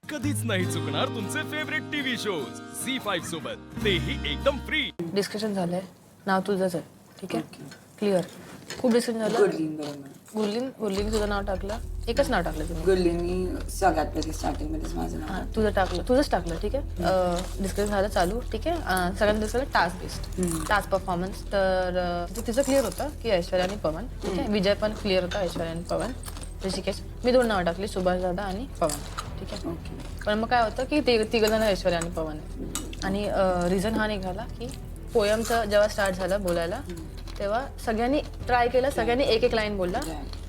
कधीच नाही चुकणार तुमचे फेवरेट टीव्ही शोज झी5 सोबत, तेही एकदम फ्री. डिस्कशन झालंय, नाव तुझंच आहे, ठीक आहे, क्लिअर. खूप डिस्कशन झालं. गुरलीन तुझं नाव टाकलं, एकच नाव टाकलं तुम्ही. गुरलीनी सगळ्यात पहिले स्टार्टिंगमध्येच माझं नाव. हां, तुझंच टाकलं, ठीक आहे. डिस्कशन झालं चालू, ठीक आहे. सगळ्यांनी दिसलं टास्क बेस्ड, टास्क परफॉर्मन्स. तर तिचं क्लिअर होतं की ऐश्वर्या आणि पवन, ठीक आहे. विजय पण क्लिअर होता, ऐश्वर्या आणि पवन. ऋषिकेश, मी 2 नावं टाकली, सुभाष दादा आणि पवन, ठीक आहे. पण मग काय होतं की तिघजण ऐश्वर्या आणि पवन आहे. आणि रिझन हा निघाला की पोयमचं जेव्हा स्टार्ट झालं बोलायला तेव्हा सगळ्यांनी ट्राय केलं, सगळ्यांनी एक लाईन बोलला.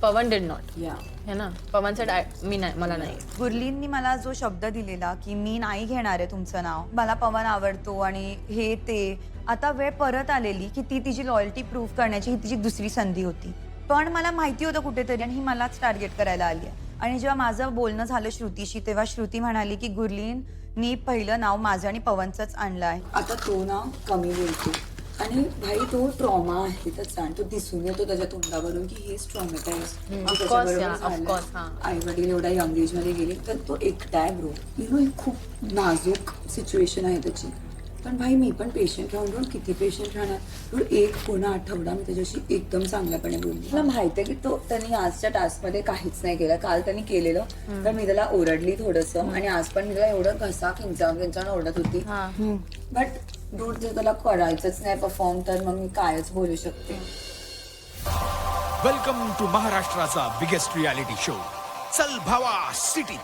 पवन डिड नॉट, है ना. पवन सेड मी नाही, मला नाही. गुरलींनी मला जो शब्द दिलेला की मी नाही घेणार आहे तुमचं नाव, मला पवन आवडतो आणि हे ते, आता वेळ परत आलेली की ती तिची लॉयल्टी प्रूव्ह करण्याची ही तिची दुसरी संधी होती. पण मला माहिती होतं कुठेतरी आणि ही मलाच टार्गेट करायला आली आहे. आणि जेव्हा माझं बोलणं झालं श्रुतीशी तेव्हा श्रुती म्हणाली की गुरलीननी पहिलं नाव माझं आणि पवनचंच आणलं आहे. आता तो नाव कमी बोलतो आणि भाई तो ट्रॉमा आहे त्याचा, तो दिसून येतो त्याच्या तोंडावरून की ही आई वडील एवढ्या यंग एज मध्ये गेले तर तो एकटा आहे ब्रो. ही खूप नाजूक सिच्युएशन आहे त्याची. पण भाई मी पण पेशंट राहून किती पेशंट राहणार. एक पूर्ण आठवडा मी त्याच्याशी एकदम चांगल्यापणे बोलली. मला माहिती आहे की तो त्यांनी आजच्या टास्कमध्ये काहीच नाही केलं. काल त्यांनी केलेलं तर मी त्याला ओरडली थोडंसं आणि आज पण मी त्याला एवढं घसा किंचावून ओरडत होती. बट डूड जर त्याला करायचंच नाही परफॉर्म तर मग मी कायच बोलू शकते. वेलकम टू महाराष्ट्राचा बिगेस्ट रियालिटी शो चल भावा सिटी.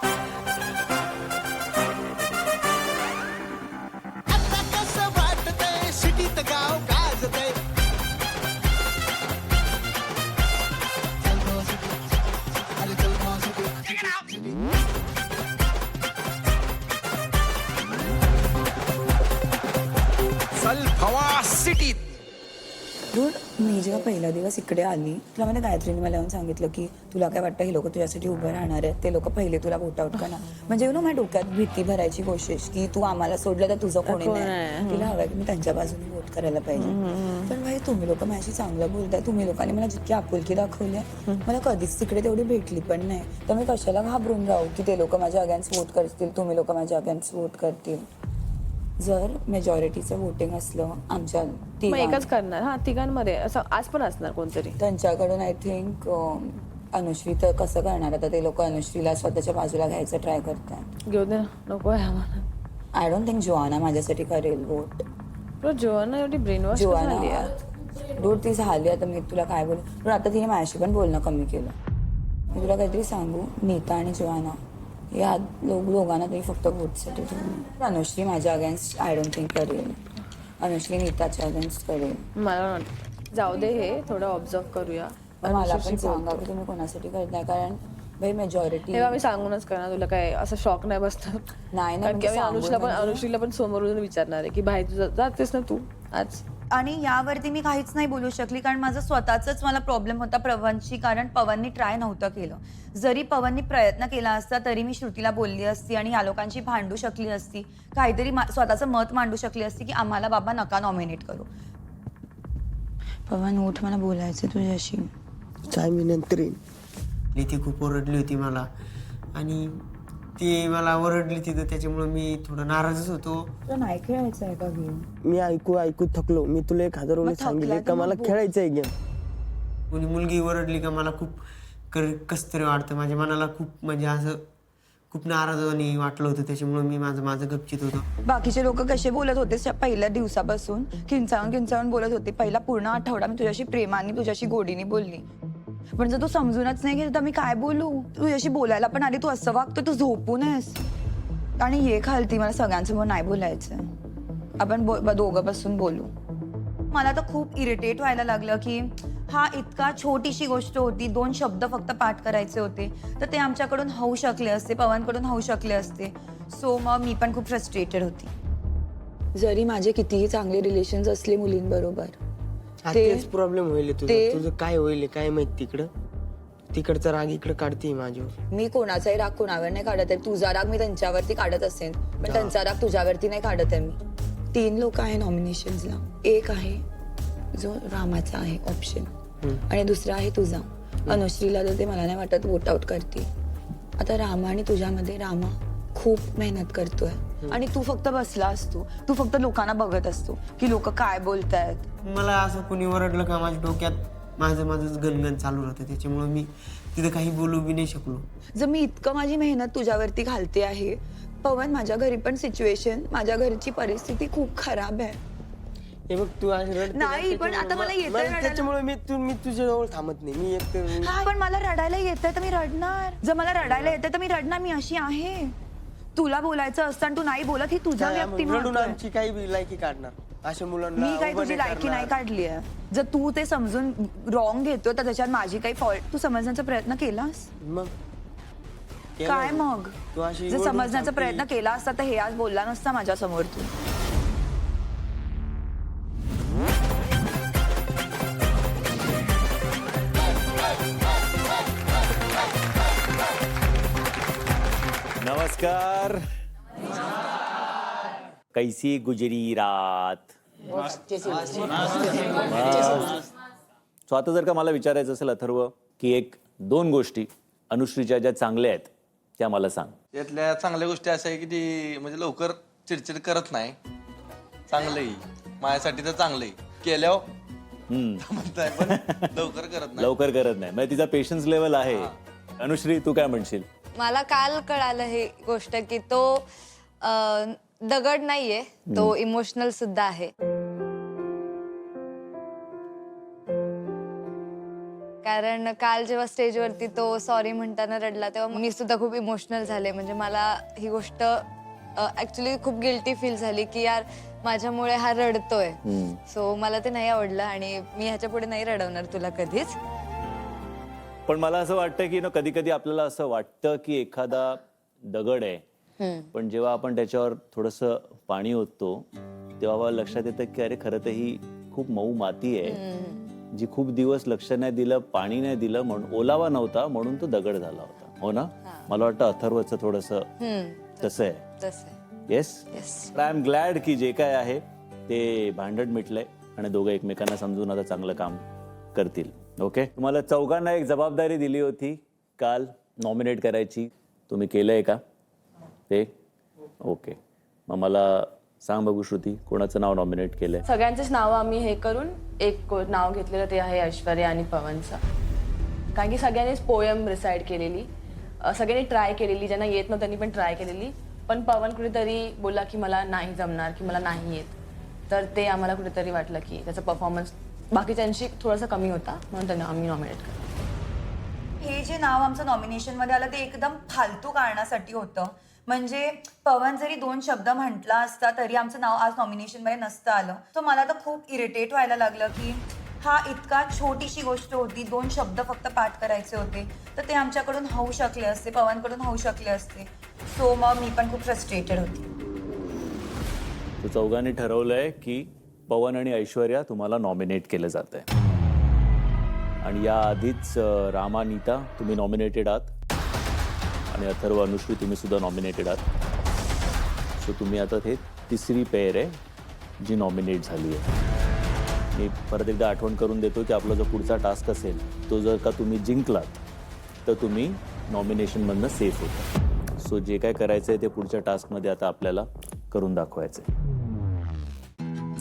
चल भावा सिटीत. डूड मी जेव्हा पहिला दिवस इकडे आली तेव्हा मला गायत्रीने मला येऊन सांगितलं की तुला काय वाटतं हे लोक तुझ्यासाठी उभं राहणार आहेत, ते लोक पहिले तुला वोट आउट करणार. म्हणजे माझ्या डोक्यात भीती भरायची कोशिश की तू आम्हाला सोडलं तर तुझं कोणी नाही, तिला हवंय की मी त्यांच्या बाजूने वोट करायला पाहिजे. पण भाई तुम्ही लोक माझ्याशी चांगलं बोलताय, तुम्ही लोकांनी मला जितकी आपुलकी दाखवली मला कधीच तिकडे तेवढी भेटली पण नाही. तर मी कशाला घाबरून राहू की ते लोक माझ्या अगेन्स्ट वोट करतील, तुम्ही लोक माझ्या अगेन्स्ट वोट करतील. जर मेजॉरिटीचं वोटिंग असलं आमच्या एकच करणार. हा, तिघांमध्ये असं आज पण असणार कोणतरी त्यांच्याकडून. आय थिंक अनुश्री तर कसं करणार आता, ते लोक अनुश्रीला स्वतःच्या बाजूला घ्यायचं ट्राय करतात. घेऊ दे ना, नको आहे आम्हाला. आय डोंट थिंक जोआना माझ्यासाठी करेल वोट. जोआना एवढी ब्रेन वॉश झाली आहे. डूड ती झाली. आता मी तुला काय बोलू, पण आता तिने माझ्याशी पण बोलणं कमी केलं. मी तुला काहीतरी सांगू, नीता आणि जोआना या दोघांना तरी फक्त वोटसाठी ठेवून. अनुश्री माझ्या अगेन्स्ट आय डोंट थिंक करेल. अनुश्री नीताच्या अगेन्स्ट करेल. मला जाऊ दे, हे थोडं ऑब्झर्व करूया. मला पण सांगा की तुम्ही कोणासाठी करताय, कारण भाई मेजॉरिटी तेव्हा मी सांगूनच करणार. तुला काय असं शॉक नाही बसणार? नाही ना, अनुश्रीला पण समोरून विचारणार आहे की भाई तुझं जातेस ना तू आज. आणि यावरती मी काहीच नाही बोलू शकली कारण माझं स्वतःच मला प्रॉब्लेम होता पवनशी, कारण पवननी ट्राय नव्हतं केलं. जरी पवननी प्रयत्न केला असता तरी मी श्रुतीला बोलली असती आणि या लोकांची भांडू शकली असती, काहीतरी स्वतःचं मत मांडू शकली असती की आम्हाला बाबा नका नॉमिनेट करू. पवन उठ, मला बोलायचं तुझ्याशी. काय मी नंतर येईन. ती खूप ओरडली होती मला आणि ती मला ओरडली तिथं, त्याच्यामुळे मी थोडं नाराजच होतो. तुला नाही खेळायचं आहे का गेम? मी ऐकू थकलो. मी तुला 1000 वेळेस सांगितले का मला खेळायचं आहे गेम. कोणी मुलगी ओरडली का मला खूप कस तरी वाटतं, माझ्या मनाला खूप म्हणजे असं खूप नाराजवानी वाटलं होतं. त्याच्यामुळे मी माझं गपचित होतो. बाकीचे लोक कसे बोलत होते पहिल्या दिवसापासून, किंचाळून बोलत होते. पहिला पूर्ण आठवडा मी तुझ्याशी प्रेमाने तुझ्याशी गोडीने बोलली, पण जर तू समजूनच नाही घेत तर मी काय बोलू. तुझ्याशी बोलायला पण आली, तू असं वागतो, तू झोपू नयेस. आणि हे खालती मला सगळ्यांसमोर नाही बोलायचं, आपण दोघं बसून बोलू. मला तर खूप इरिटेट व्हायला लागलं की हा इतका छोटीशी गोष्ट होती, 2 शब्द फक्त पाठ करायचे होते तर ते आमच्याकडून होऊ शकले असते, पवनकडून होऊ शकले असते. सो मग मी पण खूप फ्रस्ट्रेटेड होती. जरी माझे कितीही चांगले रिलेशन्स असले मुलींबरोबर, तेच प्रॉब्लेम होईल तुझं काय होईल काय माहित. तिकडचा राग इकडे काढते माझ्यावर. मी कोणाचाही राग कोणावर नाही काढत आहे. तुझा राग मी त्यांच्यावरती काढत असेल, पण त्यांचा राग तुझ्यावरती नाही काढत आहे मी. 3 लोक आहे नॉमिनेशन्सला. एक आहे जो रामाचा आहे ऑप्शन आणि दुसरा आहे तुझा. अनुश्रीला तर ते मला नाही वाटत वोट आउट करते. आता रामा आणि तुझ्यामध्ये रामा खूप मेहनत करतोय आणि तू फक्त बसला असतो, तू फक्त लोकांना बघत असतो की लोक काय बोलतायत. मला असं कोणी ओरडलं का माझ्या डोक्यात माझंच गणगण चालू राहतं, त्याच्यामुळे मी तिथं काही बोलू बी नाही शकलो. जर मी इतकं माझी मेहनत तुझ्यावरती घालते आहे पवन, माझ्या घरी पण सिच्युएशन, माझ्या घरची परिस्थिती खूप खराब आहे. हे बघ तू आज रडते ना, नाही, पण आता मला येतंय रडायला. त्याच्यामुळे मी तुझ्याजवळ थांबत नाही. मी एक पण मला रडायला येतंय तर मी रडणार. जर मला रडायला येतंय तर मी रडणार. मी अशी आहे. तुला बोलायचं असतं आणि तू नाही बोलत, ही तुझ्या रडून व्यक्तिमत्व आहे. आमची काही बी लायकी काढणार अशा मुलांना. मी काही तुझी लायकी नाही काढली आहे. जर तू ते समजून रॉंग घेतोय तर त्याच्यात माझी काही फॉल्ट, तू समजण्याचा प्रयत्न केलास? मग काय मग तू अशी जर ओरडून समजण्याचा सांगते. प्रयत्न केला असता तर हे आज बोलला नसता माझ्या समोर तू. नमस्कार. कैसी गुजरी रात. सो आता जर का मला विचारायचं असेल अथर्व की 1-2 गोष्टी अनुश्रीच्या ज्या चांगल्या आहेत त्या मला सांग. त्यातल्या चांगल्या गोष्टी अशा आहे की ती म्हणजे लवकर चिडचिड करत नाही. चांगलंही माझ्यासाठी तर चांगलंही केल्यावर म्हणताय पण लवकर करत नाही. लवकर करत नाही म्हणजे तिचा पेशन्स लेवल आहे. अनुश्री तू काय म्हणशील? मला काल कळालं हे गोष्ट की तो दगड नाहीये, तो इमोशनल सुद्धा आहे. कारण काल जेव्हा स्टेजवरती तो सॉरी म्हणताना रडला तेव्हा मी सुद्धा खूप इमोशनल झाले. म्हणजे मला ही गोष्ट ऍक्च्युली खूप गिल्टी फील झाली की यार माझ्यामुळे हा रडतोय. सो मला ते नाही आवडलं आणि मी ह्याच्या पुढे नाही रडवणार तुला कधीच. पण मला असं वाटतं की कधी कधी आपल्याला असं वाटतं की एखादा दगड आहे, पण जेव्हा आपण त्याच्यावर थोडंसं पाणी ओततो तेव्हा लक्षात येतं की अरे खरं तर ही खूप मऊ माती आहे जी खूप दिवस लक्ष नाही दिलं, पाणी नाही दिलं, म्हणून ओलावा नव्हता म्हणून तो दगड झाला होता. हो ना? मला वाटतं अथर्वचं थोडंसं तसं आहे. तसं येस. आय एम ग्लॅड की जे काय आहे ते भांडण मिटलंय आणि दोघं एकमेकांना समजून आता चांगलं काम करतील. ओके. तुम्हाला चौघांना एक जबाबदारी दिली होती काल नॉमिनेट करायची. तुम्ही केलंय का ते? ओके. मग मला सांग बघू श्रुती, कोणाचं नाव नॉमिनेट केलंय? सगळ्यांचेच नावं आम्ही हे करून एक नाव घेतलेलं ते आहे ऐश्वर्या आणि पवनचं. कारण की सगळ्यांनीच पोयम रिसाईड केलेली, सगळ्यांनी ट्राय केलेली, ज्यांना येत नव्हतं त्यांनी पण ट्राय केलेली. पण पवन कुठेतरी बोलला की मला नाही जमणार, की मला नाही येत. तर ते आम्हाला कुठेतरी वाटलं की त्याचा परफॉर्मन्स बाकीच्यांशी थोडासा कमी होता म्हणून त्यांना आम्ही नॉमिनेट केलं. हे जे नाव आमचं नॉमिनेशन मध्ये आलं ते एकदम फालतू कारणासाठी होतं. म्हणजे पवन जरी 2 शब्द म्हटला असता तरी आमचं नाव आज नॉमिनेशन मध्ये नसतं आलं. तर मला तर खूप इरिटेट व्हायला लागलं की हा इतका छोटीशी गोष्ट होती, 2 शब्द फक्त पाठ करायचे होते, तर ते आमच्याकडून होऊ शकले असते, पवनकडून होऊ शकले असते. सो मग मी पण खूप फ्रस्ट्रेटेड होती. तर चौघांनी ठरवलंय की पवन आणि ऐश्वर्या तुम्हाला नॉमिनेट केलं जात आहे. आणि या आधीच रामा, नीता तुम्ही नॉमिनेटेड आहात आणि अथर्व, अनुश्री तुम्ही सुद्धा नॉमिनेटेड आहात. सो तुम्ही आता हे 3री पेअर आहे जी नॉमिनेट झाली आहे. मी परत एकदा आठवण करून देतो की आपला जो पुढचा टास्क असेल तो जर का तुम्ही जिंकलात तर तुम्ही नॉमिनेशनमधनं सेफ होता. सो जे काय करायचं आहे ते पुढच्या टास्कमध्ये आता आपल्याला करून दाखवायचं आहे.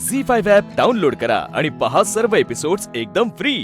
झी5 ॲप डाउनलोड करा आणि पहा सर्व एपिसोड्स एकदम फ्री.